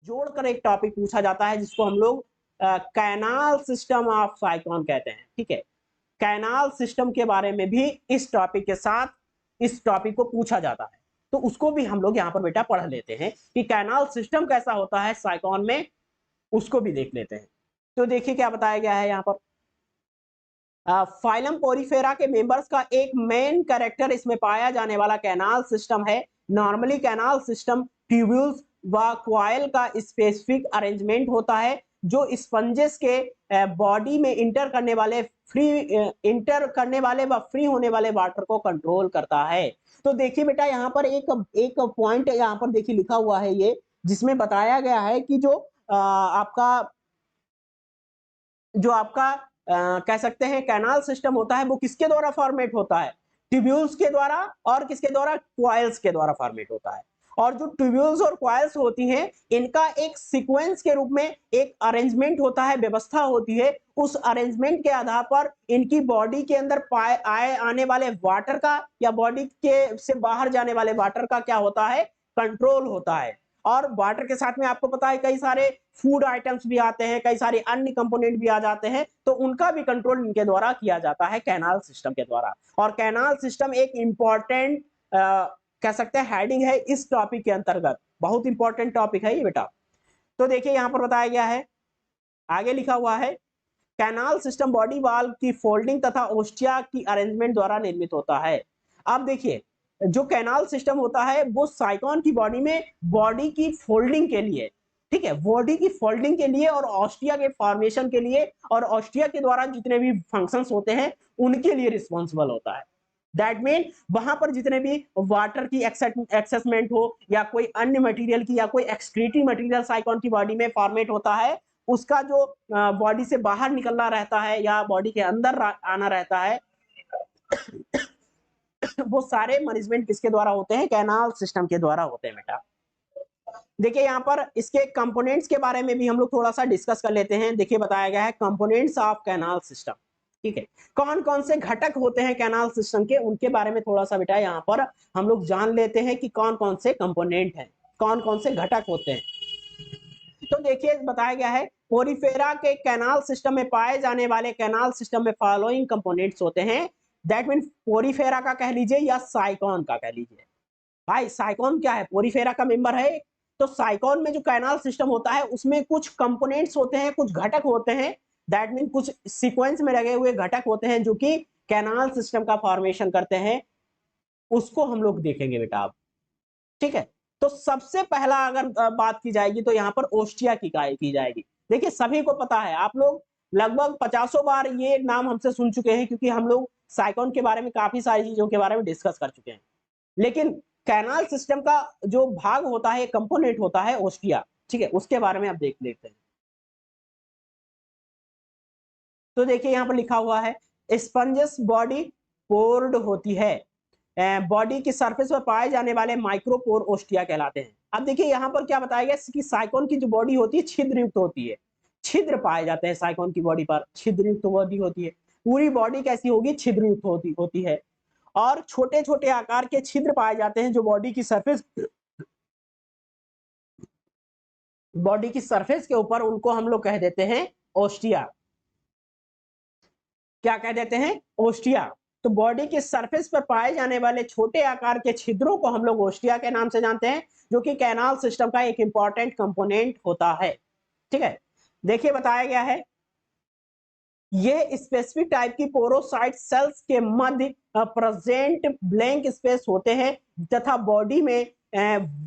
जोड़कर एक टॉपिक पूछा जाता है जिसको हम लोग कैनाल सिस्टम ऑफ साइक्लोन कहते हैं। ठीक है, कैनाल सिस्टम के बारे में भी इस टॉपिक के साथ इस टॉपिक को पूछा जाता है, तो उसको भी हम लोग यहाँ पर बेटा पढ़ लेते हैं कि कैनाल सिस्टम कैसा होता है साइक्लोन में, उसको भी देख लेते हैं। तो देखिए क्या बताया गया है यहाँ पर, फाइलम पोरीफेरा के मेंबर्स का एक मेन कैरेक्टर इसमें पाया जाने वाला कैनाल सिस्टम है। नॉर्मली कैनाल सिस्टम ट्यूब्यूल्स व क्वाइल का स्पेसिफिक अरेंजमेंट होता है जो स्पंजेस के बॉडी में इंटर करने वाले व फ्री होने वाले वाटर को कंट्रोल करता है। तो देखिए बेटा यहाँ पर एक पॉइंट यहाँ पर देखिए लिखा हुआ है ये, जिसमें बताया गया है कि जो आपका कह सकते हैं कैनाल सिस्टम होता है वो किसके द्वारा फॉर्मेट होता है, ट्यूब्यूल्स के द्वारा, और किसके द्वारा, क्वाइल्स के द्वारा फॉर्मेट होता है। और जो ट्यूब्यूल्स और क्वाइल्स होती हैं इनका एक सीक्वेंस के रूप में एक अरेंजमेंट होता है, व्यवस्था होती है। उस अरेंजमेंट के आधार पर इनकी बॉडी के अंदर आने वाले वाटर का या बॉडी के से बाहर जाने वाले वाटर का क्या होता है, कंट्रोल होता है। और वाटर के साथ में आपको पता है कई सारे फूड आइटम्स भी आते हैं, कई सारे अन्य कंपोनेंट भी आ जाते हैं, तो उनका भी कंट्रोल इनके द्वारा किया जाता है कैनाल सिस्टम के द्वारा। और कैनाल सिस्टम एक इंपॉर्टेंट कह सकते हैं हेडिंग है इस टॉपिक के अंतर्गत, बहुत इंपॉर्टेंट टॉपिक है ये बेटा। तो देखिए यहां पर बताया गया है, आगे लिखा हुआ है, कैनाल सिस्टम बॉडी वाल की फोल्डिंग तथा ओस्टिया की अरेंजमेंट द्वारा निर्मित होता है। अब देखिए जो कैनाल सिस्टम होता है वो साइक्लोन की बॉडी में बॉडी की फोल्डिंग के लिए, ठीक है, बॉडी की फोल्डिंग के लिए और ऑस्टिया के फॉर्मेशन के लिए और ऑस्टिया के द्वारा जितने भी फंक्शंस होते हैं उनके लिए रिस्पॉन्सिबल होता है। दैट मीन वहां पर जितने भी वाटर की एक्सेसमेंट हो या कोई अन्य मटेरियल की या कोई एक्सक्रीटरी मटेरियल साइक्लोन की बॉडी में फॉर्मेट होता है, उसका जो बॉडी से बाहर निकलना रहता है या बॉडी के अंदर आना रहता है वो सारे मैनेजमेंट किसके द्वारा होते हैं, कैनाल सिस्टम के द्वारा होते हैं बेटा। देखिए यहाँ पर इसके कंपोनेंट्स के बारे में भी हम लोग थोड़ा सा डिस्कस कर लेते हैं। देखिए बताया गया है कंपोनेंट्स ऑफ कैनाल सिस्टम, ठीक है, कौन कौन से घटक होते हैं कैनाल सिस्टम के, उनके बारे में थोड़ा सा बेटा यहाँ पर हम लोग जान लेते हैं कि कौन कौन से कंपोनेंट हैं, कौन कौन से घटक होते हैं। तो देखिए बताया गया है पोरीफेरा के कैनाल सिस्टम में पाए जाने वाले कैनाल सिस्टम में फॉलोइंग कंपोनेंट्स होते हैं। दैट मीन पोरीफेरा का कह लीजिए या साइक्लोन का कह लीजिए। भाई साइक्लोन क्या है, पोरीफेरा का मेंबर है। तो साइक्लोन में जो कैनाल सिस्टम होता है उसमें कुछ कंपोनेंट्स होते हैं, कुछ घटक होते हैं। दैट मीन कुछ सीक्वेंस में लगे हुए घटक होते हैं जो कि कैनाल सिस्टम का फॉर्मेशन करते हैं, उसको हम लोग देखेंगे बेटा अब, ठीक है। तो सबसे पहला अगर बात की जाएगी तो यहाँ पर ओस्टिया की जाएगी। देखिए सभी को पता है, आप लोग लगभग 50 बार ये नाम हमसे सुन चुके हैं क्योंकि हम लोग साइक्लोन के बारे में काफी सारी चीजों के बारे में डिस्कस कर चुके हैं। लेकिन कैनाल सिस्टम का जो भाग होता है, कंपोनेंट होता है ओस्टिया, ठीक है, उसके बारे में आप देख लेते हैं। तो देखिए यहाँ पर लिखा हुआ है स्पंजस बॉडी पोर्ड होती है, बॉडी की सरफेस पर पाए जाने वाले माइक्रोपोर ओस्टिया कहलाते हैं। अब देखिए यहाँ पर क्या बताया गया कि साइक्लोन की जो बॉडी होती है छिद्र युक्त होती है, छिद्र पाए जाते हैं साइक्लोन की बॉडी पर, छिद्र युक्त बॉडी होती है। पूरी बॉडी कैसी होगी, छिद्र युक्त होती है और छोटे छोटे आकार के छिद्र पाए जाते हैं जो बॉडी की सरफेस के ऊपर, उनको हम लोग कह देते हैं ओस्टिया। क्या कह देते हैं, ओस्टिया। तो बॉडी के सरफेस पर पाए जाने वाले छोटे आकार के छिद्रों को हम लोग ओस्टिया के नाम से जानते हैं, जो कि कैनाल सिस्टम का एक इंपॉर्टेंट कंपोनेंट होता है, ठीक है। देखिए बताया गया है ये स्पेसिफिक टाइप की पोरोसाइट सेल्स के मध्य प्रेजेंट ब्लैंक स्पेस होते हैं तथा बॉडी में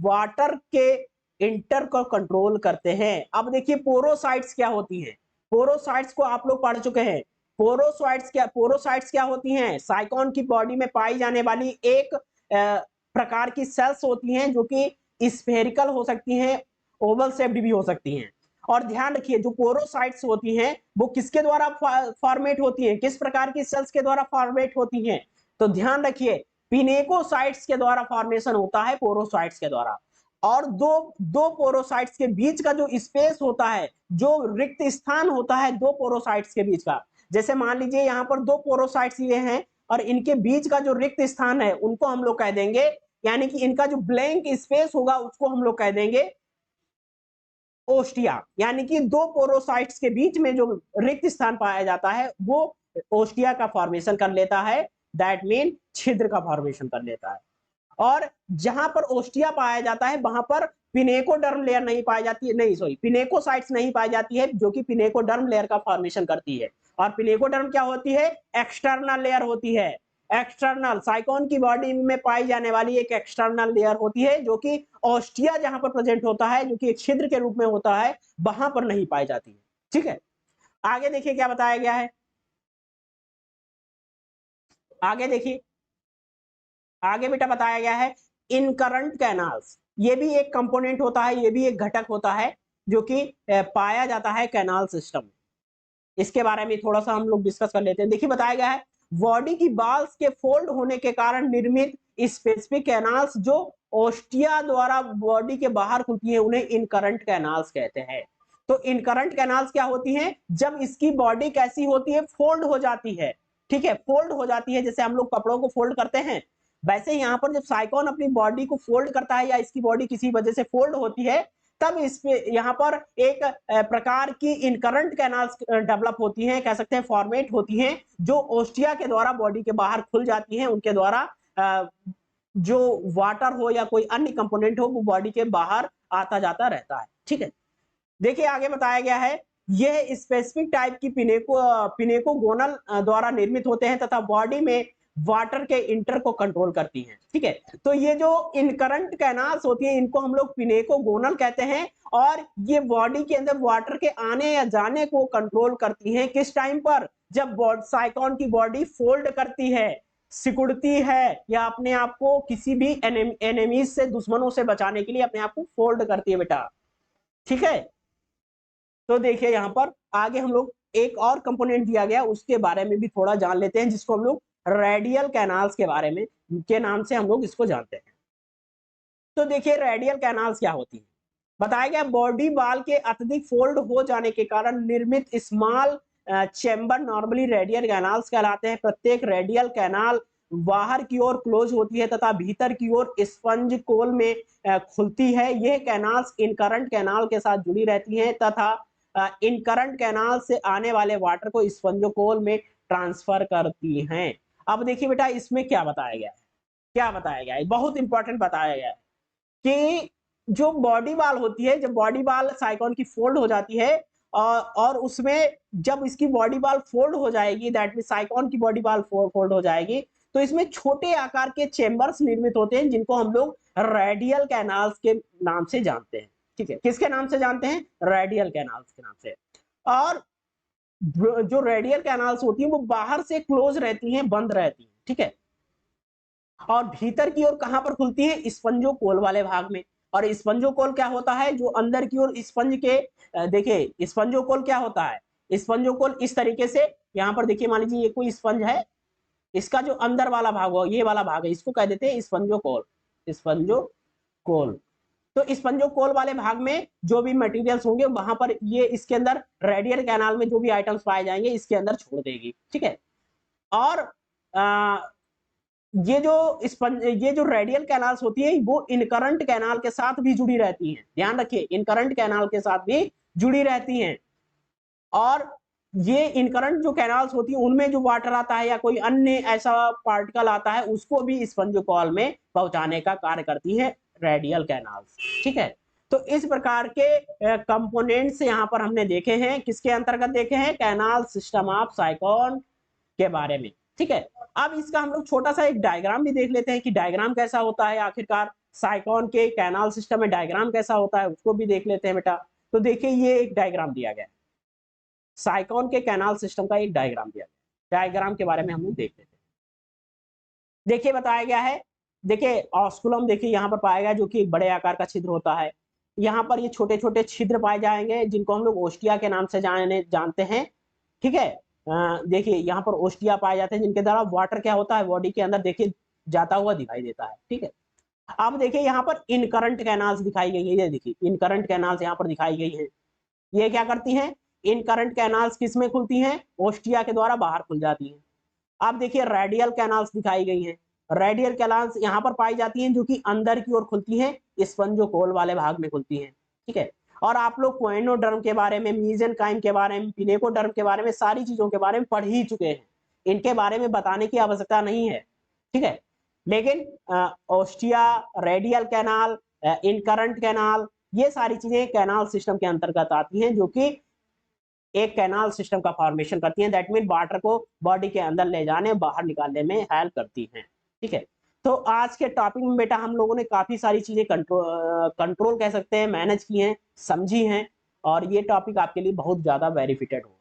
वाटर के इंटर को कंट्रोल करते हैं। अब देखिए पोरोसाइट्स क्या होती हैं, पोरोसाइट्स को आप लोग पढ़ चुके हैं। पोरोसाइट्स क्या होती हैं, साइक्लोन की बॉडी में पाई जाने वाली एक प्रकार की सेल्स होती हैं जो कि स्फेरिकल हो सकती हैं, ओवल शेप्ड भी हो सकती हैं। और ध्यान रखिए जो पोरोसाइट्स होती हैं वो किसके द्वारा फॉर्मेट होती है, किस प्रकार की सेल्स के द्वारा फॉर्मेट होती हैं, तो ध्यान रखिए पिनेकोसाइट्स के द्वारा फॉर्मेशन होता है, पोरोसाइट्स के द्वारा। और दो दो पोरोसाइट्स के बीच का जो स्पेस होता है, जो रिक्त स्थान होता है दो पोरोसाइट्स के बीच का, जैसे मान लीजिए यहाँ पर दो पोरोसाइट्स ये हैं और इनके बीच का जो रिक्त स्थान है उनको हम लोग कह देंगे, यानी कि इनका जो ब्लैंक स्पेस होगा उसको हम लोग कह देंगे ओस्टिया, यानी कि दो पोरोसाइट्स के बीच में जो रिक्त स्थान पाया जाता है वो ओस्टिया का फॉर्मेशन कर लेता है, दैट मीन छिद्र का फॉर्मेशन कर लेता है। और जहां पर ओस्टिया पाया जाता है वहां पर पिनेकोडर्म लेयर नहीं पाई जाती है, नहीं सॉरी पिनेकोसाइट्स नहीं पाई जाती है, जो कि पिनेकोडर्म लेयर का फॉर्मेशन करती है। और पिनेकोडर्म क्या होती है? एक्सटर्नल लेयर होती है। एक्सटर्नल साइकोन की बॉडी में पाई जाने वाली एक एक्सटर्नल लेयर होती है, जो कि ओस्टिया जहां पर प्रेजेंट होता है, जो कि एक छिद्र के रूप में होता है, वहां पर नहीं पाई जाती है। ठीक है, आगे देखिए क्या बताया गया है। आगे देखिए, आगे बेटा बताया गया है इनकरंट कैनाल्स, ये भी एक कंपोनेंट होता है, ये भी एक घटक होता है जो कि पाया जाता है कैनाल सिस्टम में। इसके बारे में थोड़ा सा हम लोग डिस्कस कर लेते हैं। देखिए बताया गया है बॉडी की बाल्स के फोल्ड होने के कारण निर्मित स्पेसिफिक कैनाल्स जो ओस्टिया द्वारा बॉडी के बाहर खुलती हैं उन्हें इनकरंट कैनाल्स कहते हैं। तो इनकरंट कैनाल्स क्या होती हैं? जब इसकी बॉडी कैसी होती है? फोल्ड हो जाती है। ठीक है, फोल्ड हो जाती है, जैसे हम लोग कपड़ों को फोल्ड करते हैं वैसे यहाँ पर जब साइकोन अपनी बॉडी को फोल्ड करता है या इसकी बॉडी किसी वजह से फोल्ड होती है, तब इस पे यहाँ पर एक प्रकार की इनकरंट कैनाल्स डेवलप होती हैं, कह सकते हैं फॉर्मेट होती हैं, जो ओस्टिया के द्वारा बॉडी के बाहर खुल जाती हैं। उनके द्वारा जो वाटर हो या कोई अन्य कंपोनेंट हो वो बॉडी के बाहर आता जाता रहता है। ठीक है, देखिए आगे बताया गया है यह स्पेसिफिक टाइप की पिनेकोगोनल द्वारा निर्मित होते हैं तथा बॉडी में वाटर के इंटर को कंट्रोल करती हैं। ठीक है, तो ये जो इनकरंट कैनाल्स होती हैं इनको हम लोग पिनेकोगोनल कहते हैं, और ये बॉडी के अंदर वाटर के आने या जाने को कंट्रोल करती हैं। किस टाइम पर? जब साइकोन की बॉडी फोल्ड करती है, सिकुड़ती है, या अपने आप को किसी भी एनिमीज से, दुश्मनों से बचाने के लिए अपने आप को फोल्ड करती है बेटा। ठीक है, तो देखिए यहां पर आगे हम लोग एक और कंपोनेंट दिया गया उसके बारे में भी थोड़ा जान लेते हैं, जिसको हम लोग रेडियल कैनाल्स के बारे में के नाम से हम लोग इसको जानते हैं। तो देखिए रेडियल कैनाल्स क्या होती है। बताया गया बॉडी बाल के अत्यधिक फोल्ड हो जाने के कारण निर्मित small chamber normally radial canals कहलाते हैं। प्रत्येक रेडियल कैनाल बाहर की ओर क्लोज होती है तथा भीतर की ओर स्पंज कोल में खुलती है। यह कैनाल्स इनकरंट कैनाल के साथ जुड़ी रहती हैं तथा इनकरंट कैनाल से आने वाले वाटर को स्पंजोकोल में ट्रांसफर करती हैं। अब देखिए बेटा इसमें क्या बताया गया है, क्या बताया गया है, बहुत इंपॉर्टेंट बताया गया है कि जो बॉडी बाल होती है, जब बॉडी बाल साइकोन की फोल्ड हो जाती है और उसमें जब इसकी बॉडी बाल फोल्ड हो जाएगी, दैट मीन साइकोन की बॉडी बाल फोल्ड हो जाएगी, तो इसमें छोटे आकार के चेंबर्स निर्मित होते हैं जिनको हम लोग रेडियल कैनाल्स के नाम से जानते हैं। ठीक है, किसके नाम से जानते हैं? रेडियल कैनाल्स के नाम से। और जो रेडियल कैनाल्स होती हैं वो बाहर से क्लोज रहती हैं, बंद रहती हैं। ठीक है, और भीतर की ओर कहां पर खुलती है? स्पंजोकोल वाले भाग में। और स्पंजोकोल क्या होता है? जो अंदर की ओर स्पंज के देखिए स्पंजोकोल क्या होता है? स्पंजोकोल इस तरीके से, यहां पर देखिए मान लीजिए ये कोई स्पंज है, इसका जो अंदर वाला भाग हो, ये वाला भाग है, इसको कह देते हैं स्पंजोकोल। स्पंजोकोल, तो स्पंजोकोल वाले भाग में जो भी मटेरियल्स होंगे वहां पर ये इसके अंदर रेडियल कैनाल में जो भी आइटम्स पाए जाएंगे इसके अंदर छोड़ देगी। ठीक है, और ये जो रेडियल कैनाल्स होती है वो इनकरंट कैनाल के साथ भी जुड़ी रहती हैं। ध्यान रखिए, इनकरंट कैनाल के साथ भी जुड़ी रहती हैं। और ये इनकरंट जो कैनाल्स होती है उनमें जो वाटर आता है या कोई अन्य ऐसा पार्टिकल आता है उसको भी स्पंजोकोल में पहुंचाने का कार्य करती है रेडियल कैनाल्स। ठीक है, तो इस प्रकार के कंपोनेंट्स यहाँ पर हमने देखे हैं, किसके अंतर्गत देखे हैं? कैनाल सिस्टम ऑफ साइकोन के बारे में। ठीक है, अब इसका हम लोग छोटा सा एक डायग्राम भी देख लेते हैं कि डायग्राम कैसा होता है, आखिरकार साइकोन के कैनाल सिस्टम में डायग्राम कैसा होता है उसको भी देख लेते हैं बेटा। तो देखिए ये एक डायग्राम दिया गया है, साइकोन के कैनाल सिस्टम का एक डायग्राम दिया गया। डायग्राम के बारे में हम लोग देख लेते हैं। देखिए बताया गया है, देखिए ऑस्कुलम देखिए यहाँ पर पाया गया जो कि एक बड़े आकार का छिद्र होता है। यहाँ पर ये छोटे छोटे छिद्र पाए जाएंगे जिनको हम लोग ओस्टिया के नाम से जानते हैं। ठीक है, देखिए यहाँ पर ओस्टिया पाए जाते हैं जिनके द्वारा वाटर क्या होता है बॉडी के अंदर देखिए जाता हुआ दिखाई देता है। ठीक है, अब देखिए यहाँ पर इनकरंट कैनाल्स दिखाई गई है, ये देखिए इनकरंट कैनाल्स यहाँ पर दिखाई गई है। ये क्या करती हैं? इनकरंट कैनाल्स किस में खुलती हैं? ओस्टिया के द्वारा बाहर खुल जाती हैं। अब देखिए रेडियल कैनाल्स दिखाई गई हैं। रेडियल कैनाल्स यहाँ पर पाई जाती हैं जो कि अंदर की ओर खुलती हैं, स्पंजोकोल वाले भाग में खुलती हैं। ठीक है, और आप लोग कोएनोडर्म के बारे में, मेसेनकाइम के बारे में, पिनेकोडर्म के बारे में, सारी चीजों के बारे में पढ़ ही चुके हैं। इनके बारे में बताने की आवश्यकता नहीं है, ठीक है। लेकिन ostia, radial canal, incurrent canal, ये सारी चीजें कैनाल सिस्टम के अंतर्गत आती हैं, जो कि एक कैनाल सिस्टम का फॉर्मेशन करती हैं। दैट मीन वाटर को बॉडी के अंदर ले जाने, बाहर निकालने में हेल्प करती हैं, ठीक है। तो आज के टॉपिक में बेटा हम लोगों ने काफी सारी चीजें कंट्रोल कह सकते हैं, मैनेज की हैं, समझी हैं, और ये टॉपिक आपके लिए बहुत ज्यादा बेनिफिटेड हो।